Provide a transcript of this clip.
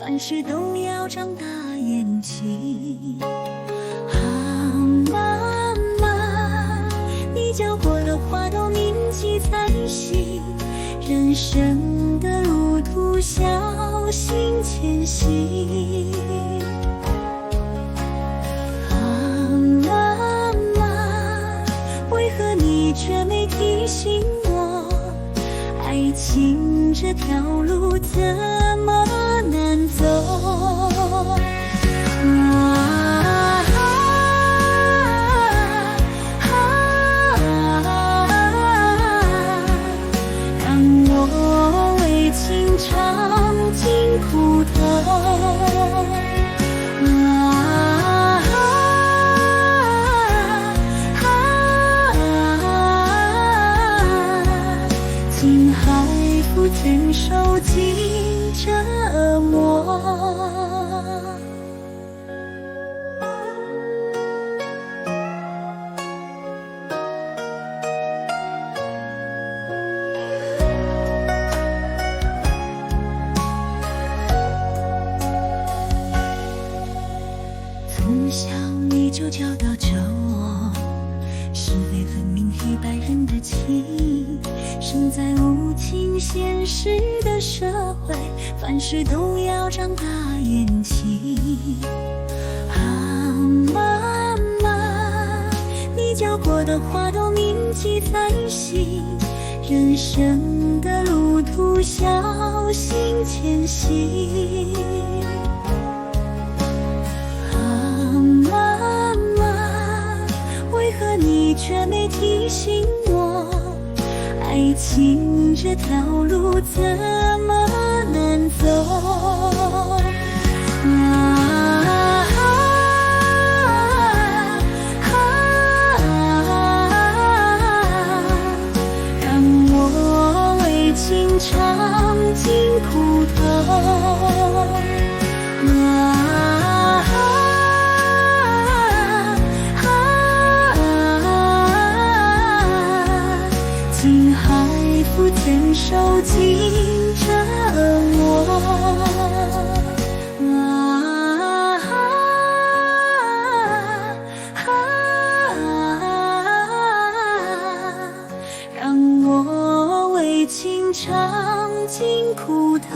凡事都要长大眼睛。啊，妈妈，你教过的话都铭记在心，人生的路途小心前行。啊，妈妈，为何你却没提醒我，爱情这条路怎么难走？让我为情尝尽苦头。竟还不曾受尽折磨。从小你就教导着我，是非分明黑白人的情。生在无情现实的社会，凡事都要长大眼睛。啊，妈妈，你教过的话都铭记在心，人生的路途小心前行。为何你却没提醒我，爱情这条路怎么难走？让我为情尝尽苦头。竟还不曾受尽折磨。让我为情尝尽苦头。